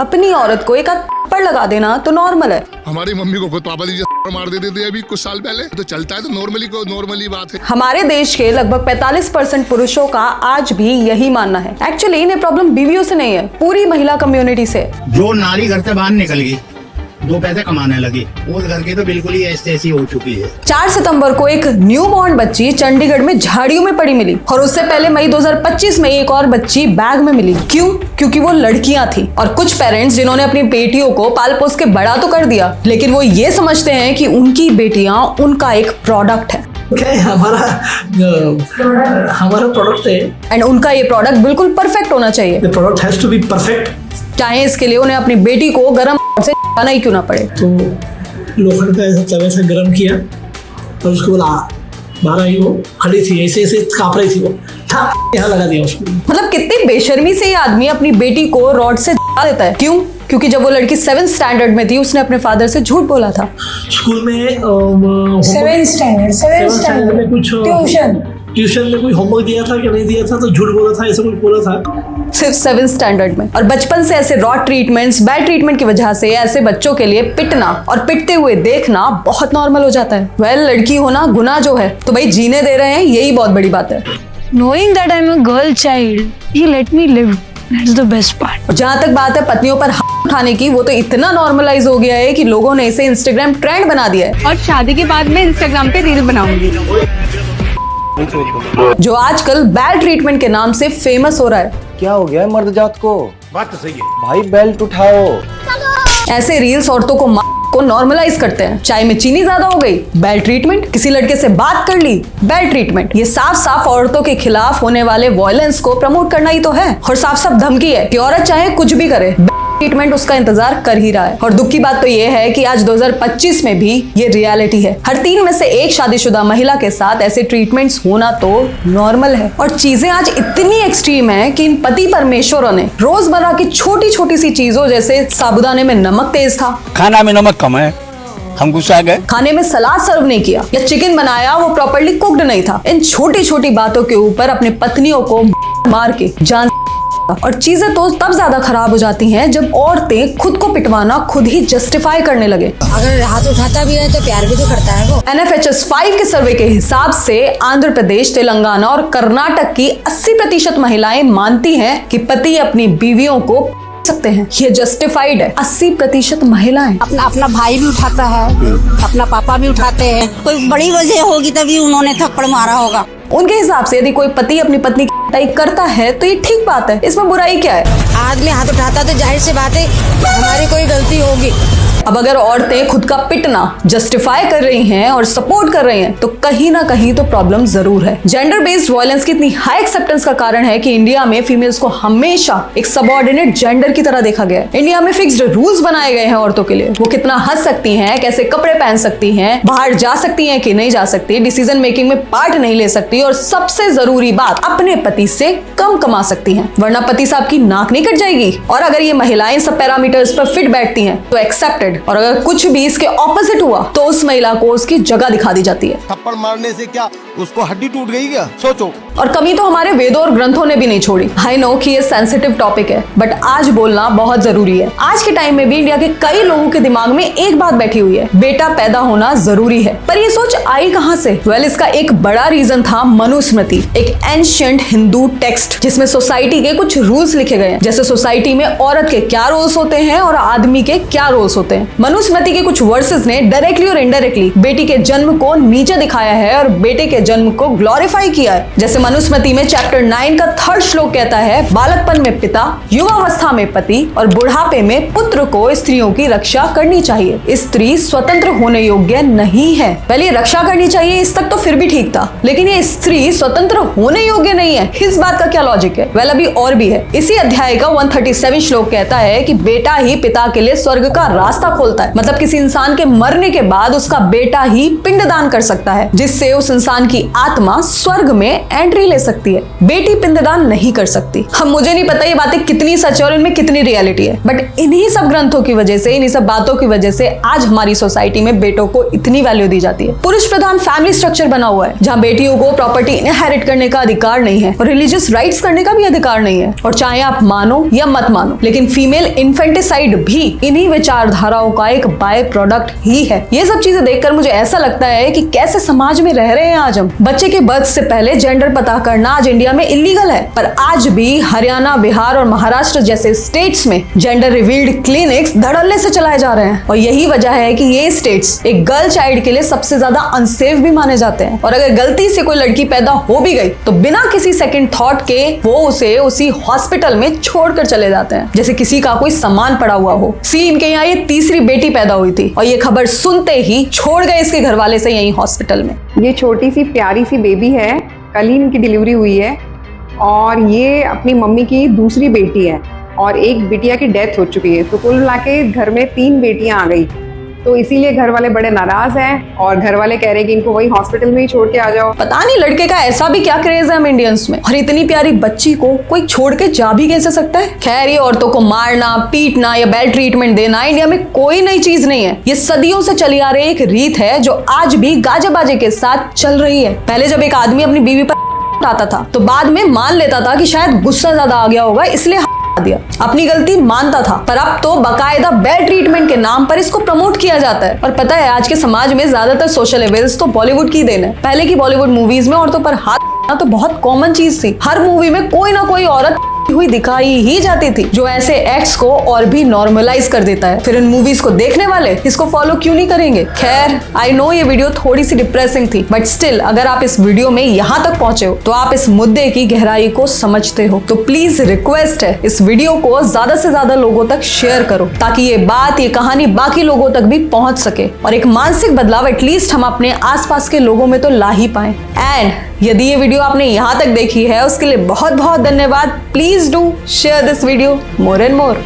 अपनी औरत को एक थप्पड़ लगा देना तो नॉर्मल है। हमारी मम्मी को खुद पापा जी मार देते थे अभी कुछ साल पहले, तो चलता है तो नॉर्मली बात है। हमारे देश के लगभग 45% पुरुषों का आज भी यही मानना है। एक्चुअली इन्हें प्रॉब्लम बीवियों से नहीं है, पूरी महिला कम्युनिटी से। जो नारी घर से बाहर निकल गई, 2 पैसे कमाने लगी, उस घर की तो बिल्कुल ही ऐसी हो चुकी है। 4 सितंबर को एक न्यू बॉर्न बच्ची चंडीगढ़ में झाड़ियों में पड़ी मिली और उससे पहले मई 2025 में एक और बच्ची बैग में मिली। क्यों? क्योंकि वो लड़कियां थी। और कुछ पेरेंट्स जिन्होंने अपनी बेटियों को पाल पोस के बड़ा तो कर दिया, लेकिन वो ये समझते हैं कि उनकी बेटियां उनका एक प्रोडक्ट है। हमारा प्रोडक्ट है एंड उनका ये प्रोडक्ट बिल्कुल परफेक्ट होना चाहिए। The product has to be perfect, चाहे इसके लिए उन्हें अपनी बेटी को गर्म से खाना ही क्यों ना पड़े। तो लोखंड का ऐसा तवे से गर्म किया और उसको बोला बाहर आई, वो खड़ी थी ऐसे कांप रही थी, वो यहाँ लगा दिया उसको। मतलब कितनी बेशर्मी से ये आदमी अपनी बेटी को रॉड से देता है। क्यों? क्योंकि जब वो लड़की 7th स्टैंडर्ड में थी उसने अपने फादर से झूठ बोला था। स्कूल में 7th स्टैंडर्ड में कुछ ट्यूशन में कोई होमवर्क दिया था कि नहीं दिया था, तो झूठ बोला था, ऐसा कुछ बोला था सिर्फ 7th स्टैंडर्ड में। और बचपन से ऐसे रॉड ट्रीटमेंट्स, बैड ट्रीटमेंट की वजह से ऐसे बच्चों के लिए पिटना और पिटते हुए देखना बहुत नॉर्मल हो जाता है। वेल, लड़की होना गुनाह जो है तो भाई जीने दे रहे हैं, यही बहुत बड़ी बात है। Knowing that I'm a girl child, he let me live. That's the best part. और जहाँ तक बात है पत्नियों पर हाथ उठाने की, वो तो इतना नॉर्मलाइज हो गया है कि लोगों ने इसे इंस्टाग्राम ट्रेंड बना दिया है। और शादी के बाद मैं इंस्टाग्राम पे रील बनाऊंगी जो आजकल बैड ट्रीटमेंट के नाम से फेमस हो रहा है। क्या हो गया है मर्द जात को? बात तो सही है भाई, बेल्ट उठाओ। ऐसे रील्स औरतों को नॉर्मलाइज करते हैं। चाय में चीनी ज्यादा हो गई, बैड ट्रीटमेंट। किसी लड़के से बात कर ली, बैड ट्रीटमेंट। ये साफ साफ औरतों के खिलाफ होने वाले वायलेंस को प्रमोट करना ही तो है, और साफ साफ धमकी है कि औरत चाहे कुछ भी करे, ट्रीटमेंट उसका इंतजार कर ही रहा है। और दुख की बात तो ये है कि आज 2025 में भी ये रियलिटी है। हर 3 में से एक शादीशुदा महिला के साथ ऐसे ट्रीटमेंट्स होना तो नॉर्मल है। और चीजें आज इतनी एक्सट्रीम है कि इन पति परमेश्वरों ने रोजमर्रा की छोटी छोटी सी चीजों, जैसे साबुदाने में नमक तेज था, खाना में नमक कम है, हम गुस्सा गए, खाने में सलाद सर्व नहीं किया, या चिकन बनाया वो प्रॉपर्ली कुक्ड नहीं था, इन छोटी छोटी बातों के ऊपर अपने पत्नियों को मार के जान। और चीजें तो तब ज्यादा खराब हो जाती हैं जब औरतें खुद को पिटवाना खुद ही जस्टिफाई करने लगे। अगर हाथ उठाता भी है तो प्यार भी तो करता है वो। NFHS 5 के सर्वे के हिसाब से आंध्र प्रदेश, तेलंगाना और कर्नाटक की 80% महिलाएं मानती हैं कि पति अपनी बीवियों को सकते हैं। ये जस्टिफाइड है। 80% महिलाएं। अपना भाई भी उठाता है, अपना पापा भी उठाते हैं। कोई बड़ी वजह होगी तभी उन्होंने थप्पड़ मारा होगा। उनके हिसाब से यदि कोई पति अपनी पत्नी की पिटाई करता है तो ये ठीक बात है, इसमें बुराई क्या है? आदमी हाथ उठाता तो जाहिर सी बात है हमारी कोई गलती होगी। अब अगर औरतें खुद का पिटना जस्टिफाई कर रही हैं और सपोर्ट कर रही हैं तो कहीं ना कहीं तो प्रॉब्लम जरूर है। जेंडर बेस्ड वायलेंस की इतनी हाई एक्सेप्टेंस का कारण है कि इंडिया में फीमेल्स को हमेशा एक सबऑर्डिनेट जेंडर की तरह देखा गया है। इंडिया में फिक्स्ड रूल्स बनाए गए हैं औरतों के लिए। वो कितना हंस सकती हैं, कैसे कपड़े पहन सकती हैं, बाहर जा सकती हैं कि नहीं जा सकती, डिसीजन मेकिंग में पार्ट नहीं ले सकती, और सबसे जरूरी बात, अपने पति से कम कमा सकती हैं, वरना पति साहब की नाक नहीं कट जाएगी। और अगर ये महिलाएं सब पैरामीटर्स पर फिट बैठती हैं तो एक्सेप्टेड, और अगर कुछ भी इसके ऑपोजिट हुआ तो उस महिला को उसकी जगह दिखा दी जाती है। थप्पड़ मारने से क्या उसको हड्डी टूट गई क्या? सोचो। और कमी तो हमारे वेदों और ग्रंथों ने भी नहीं छोड़ी। आई नो कि ये सेंसिटिव टॉपिक है, बट आज बोलना बहुत जरूरी है। आज के टाइम में भी इंडिया के कई लोगों के दिमाग में एक बात बैठी हुई है, बेटा पैदा होना जरूरी है। पर ये सोच आई कहां से? वेल, इसका एक बड़ा रीजन था मनुस्मृति, एक एंशिएंट हिंदू टेक्स्ट जिसमें सोसाइटी के कुछ रूल्स लिखे गए हैं, जैसे सोसाइटी में औरत के क्या रोल्स होते हैं और आदमी के क्या रोल्स होते हैं। मनुस्मृति के कुछ वर्सेस ने डायरेक्टली और इनडायरेक्टली बेटी के जन्म को नीचे दिखाया है और बेटे के जन्म को ग्लोरीफाई किया है। जैसे मनुस्मृति में चैप्टर 9 का 3rd श्लोक कहता है, बालकपन में पिता, युवावस्था में पति और बुढ़ापे में पुत्र को स्त्रियों की रक्षा करनी चाहिए। स्त्री स्वतंत्र होने योग्य नहीं है। पहले रक्षा करनी चाहिए, इस तक तो फिर भी ठीक था, लेकिन ये स्त्री स्वतंत्र होने योग्य नहीं है, इस बात का क्या लॉजिक है? वेल, अभी और भी है। इसी अध्याय का 137 श्लोक कहता है कि बेटा ही पिता के लिए स्वर्ग का रास्ता खोलता है। मतलब किसी इंसान के मरने के बाद उसका बेटा ही पिंडदान कर सकता है, जिससे उस इंसान की आत्मा स्वर्ग में एंट्री ले सकती है, बेटी पिंडदान नहीं कर सकती। हम मुझे नहीं पता ये बातें कितनी सच है और इनमें कितनी रियलिटी है, बट इन्हीं सब ग्रंथों की वजह से, इन्हीं सब बातों की वजह से आज हमारी सोसाइटी में बेटों को इतनी वैल्यू दी जाती है। पुरुष प्रधान फैमिली स्ट्रक्चर बना हुआ है जहाँ बेटियों को प्रॉपर्टी इनहेरिट करने का अधिकार नहीं है और रिलीजियस राइट्स करने का भी अधिकार नहीं है। और चाहे आप मानो या मत मानो, लेकिन फीमेल इन्फेंटिसाइड भी इन्हीं विचारधाराओं का एक बाय प्रोडक्ट ही है। ये सब चीजें देखकर मुझे ऐसा लगता है कि कैसे समाज में रह रहे हैं आज हम। बच्चे के बर्थ से पहले जेंडर पता करना आज इंडिया में इलीगल है, पर आज भी हरियाणा, बिहार और महाराष्ट्र जैसे स्टेट्स में जेंडर रिवील्ड क्लिनिक्स धड़ल्ले से चलाए जा रहे हैं। और यही वजह है कि ये स्टेट्स एक गर्ल चाइल्ड के लिए सबसे ज्यादा अनसेफ भी माने जाते हैं। और अगर गलती से कोई लड़की पैदा हो भी गई तो बिना किसी सेकंड थॉट के वो उसे उसी हॉस्पिटल में छोड़कर चले जाते हैं जैसे किसी का कोई सामान पड़ा हुआ हो। सी इनके यहाँ ये तीसरी बेटी पैदा हुई थी और ये खबर सुनते ही छोड़ गए इसके घर वाले से यहीं हॉस्पिटल में। ये छोटी सी प्यारी सी बेबी है, कल ही इनकी डिलीवरी हुई है और ये अपनी मम्मी की दूसरी बेटी है और एक बिटिया की डेथ हो चुकी है। तो कुल मिला के घर में 3 बेटियां आ गई, तो इसीलिए घर वाले बड़े नाराज हैं और घर वाले कह रहे हैं कि इनको वही हॉस्पिटल में ही छोड़ के आ जाओ। पता नहीं लड़के का ऐसा भी क्या क्रेज है हम इंडियंस में, और इतनी प्यारी बच्ची को कोई छोड़ के जा भी कैसे सकता है। खैर, ये औरतों को मारना, पीटना या बैड ट्रीटमेंट देना इंडिया में कोई नई चीज नहीं है। ये सदियों से चली आ रही एक रीत है जो आज भी गाजे बाजे के साथ चल रही है। पहले जब एक आदमी अपनी बीवी पर आता था तो बाद में मान लेता था कि शायद गुस्सा ज्यादा आ गया होगा इसलिए दिया, अपनी गलती मानता था। पर अब तो बकायदा बैड ट्रीटमेंट के नाम पर इसको प्रमोट किया जाता है। और पता है, आज के समाज में ज्यादातर सोशल इवेल्स तो बॉलीवुड की देन है। पहले की बॉलीवुड मूवीज में औरतों पर हाथ तो बहुत कॉमन चीज थी। हर मूवी में कोई ना कोई औरत हुई दिखाई ही जाती थी, जो ऐसे एक्ट्स को और भी नॉर्मलाइज कर देता है। फिर इन मूवीज को देखने वाले इसको फॉलो क्यों नहीं करेंगे। खैर, आई नो ये वीडियो थोड़ी सी डिप्रेसिंग थी, बट स्टिल अगर आप इस वीडियो में यहाँ तक पहुंचे हो तो आप इस मुद्दे की गहराई को समझते हो। तो प्लीज रिक्वेस्ट है, इस वीडियो को ज्यादा से ज्यादा लोगों तक शेयर करो ताकि ये बात, ये कहानी बाकी लोगों तक भी पहुंच सके और एक मानसिक बदलाव एटलीस्ट हम अपने आसपास के लोगों में तो ला ही पाए। एंड यदि ये वीडियो आपने यहाँ तक देखी है उसके लिए बहुत बहुत धन्यवाद। Please do share this video more and more.